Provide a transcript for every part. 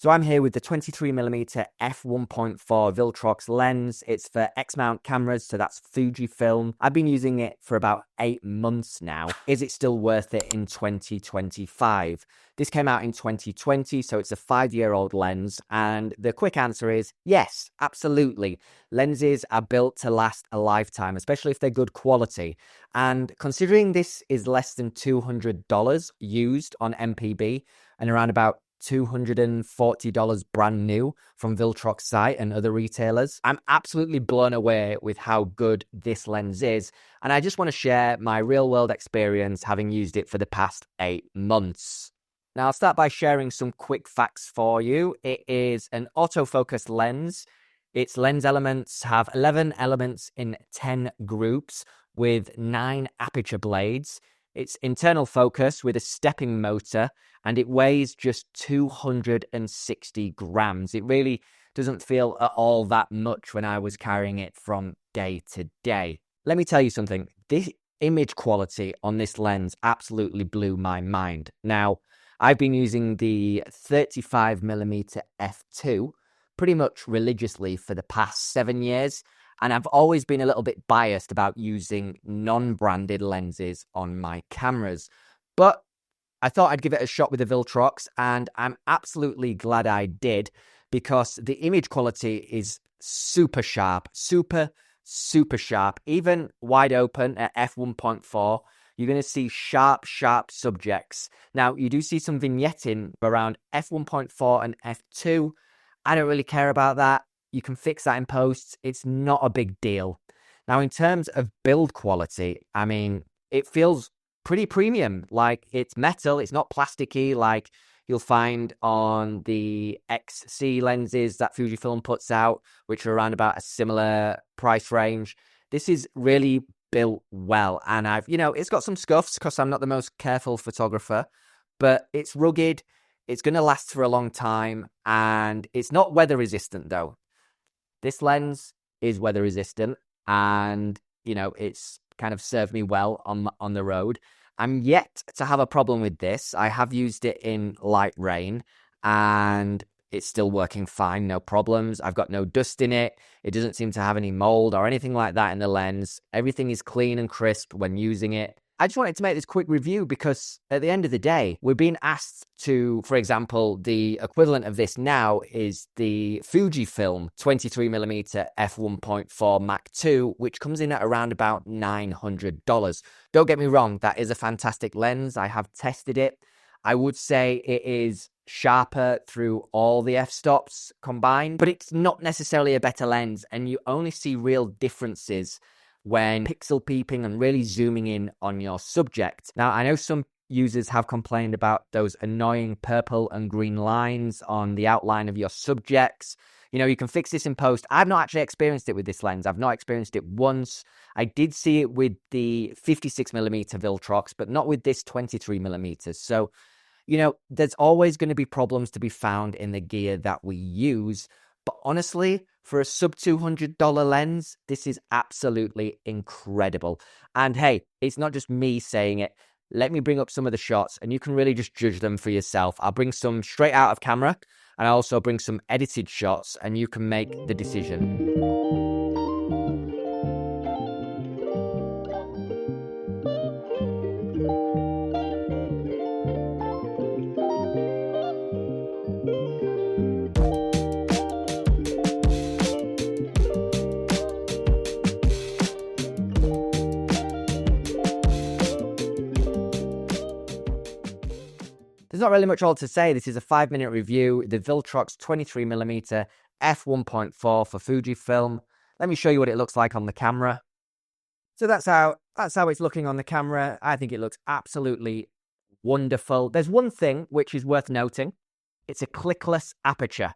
So I'm here with the 23mm f1.4 Viltrox lens. It's for X-mount cameras, so that's Fujifilm. I've been using it for about 8 months now. Is it still worth it in 2025? This came out in 2020, so it's a 5-year-old lens, and the quick answer is yes, absolutely. Lenses are built to last a lifetime, especially if they're good quality. And considering this is less than $200 used on MPB and around about $240 brand new from Viltrox site and other retailers, I'm absolutely blown away with how good this lens is, and I just want to share my real world experience having used it for the past 8 months. Now I'll start by sharing some quick facts for you. It is an autofocus lens. Its lens elements have 11 elements in 10 groups with 9 aperture blades. It's internal focus with a stepping motor, and it weighs just 260 grams. It really doesn't feel at all that much when I was carrying it from day to day. Let me tell you something. This image quality on this lens absolutely blew my mind. Now, I've been using the 35mm f2 pretty much religiously for the past 7 years. And I've always been a little bit biased about using non-branded lenses on my cameras. But I thought I'd give it a shot with the Viltrox, and I'm absolutely glad I did, because the image quality is super sharp, super sharp. Even wide open at f1.4, you're going to see sharp subjects. Now, you do see some vignetting around f1.4 and f2. I don't really care about that. You can fix that in post. It's not a big deal. Now, in terms of build quality, I mean, it feels pretty premium. Like, it's metal, it's not plasticky like you'll find on the XC lenses that Fujifilm puts out, which are around about a similar price range. This is really built well, and it's got some scuffs because I'm not the most careful photographer, but it's rugged, it's going to last for a long time, and it's not weather resistant though. This lens is weather resistant, and it's kind of served me well on the road. I'm yet to have a problem with this. I have used it in light rain, and it's still working fine, no problems. I've got no dust in it. It doesn't seem to have any mold or anything like that in the lens. Everything is clean and crisp when using it. I just wanted to make this quick review because at the end of the day, we're being asked to, for example, the equivalent of this now is the Fujifilm 23mm f1.4 Mark II, which comes in at around about $900. Don't get me wrong, that is a fantastic lens. I have tested it. I would say it is sharper through all the f-stops combined, but it's not necessarily a better lens, and you only see real differences when pixel peeping and really zooming in on your subject. Now, I know some users have complained about those annoying purple and green lines on the outline of your subjects. You can fix this in post. I've not actually experienced it with this lens. I've not experienced it once. I did see it with the 56mm Viltrox, but not with this 23mm. So, there's always going to be problems to be found in the gear that we use. But honestly, for a sub $200 lens, this is absolutely incredible. And hey, it's not just me saying it. Let me bring up some of the shots, and you can really just judge them for yourself. I'll bring some straight out of camera, and I'll also bring some edited shots, and you can make the decision. There's not really much all to say. This is a 5-minute review. The Viltrox 23mm f1.4 for Fujifilm. Let me show you what it looks like on the camera. So that's how it's looking on the camera. I think it looks absolutely wonderful. There's one thing which is worth noting. It's a clickless aperture.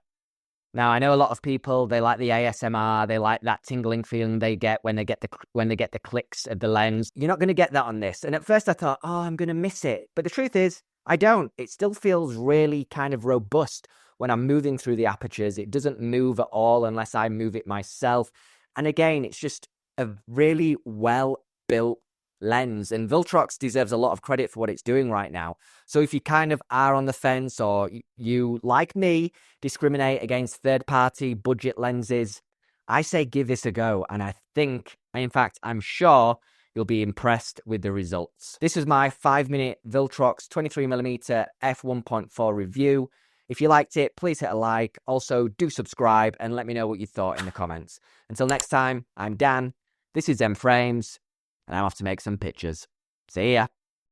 Now, I know a lot of people, they like the ASMR, they like that tingling feeling they get when they get the clicks of the lens. You're not going to get that on this. And at first I thought, I'm going to miss it. But the truth is, I don't. It still feels really kind of robust when I'm moving through the apertures. It doesn't move at all unless I move it myself. And again, it's just a really well-built lens, and Viltrox deserves a lot of credit for what it's doing right now. So if you kind of are on the fence, or you, like me, discriminate against third-party budget lenses, I say give this a go, and I think, in fact, I'm sure you'll be impressed with the results. This was my 5-minute Viltrox 23mm f1.4 review. If you liked it, please hit a like. Also, do subscribe and let me know what you thought in the comments. Until next time, I'm Dan, this is M Frames, and I'm off to make some pictures. See ya.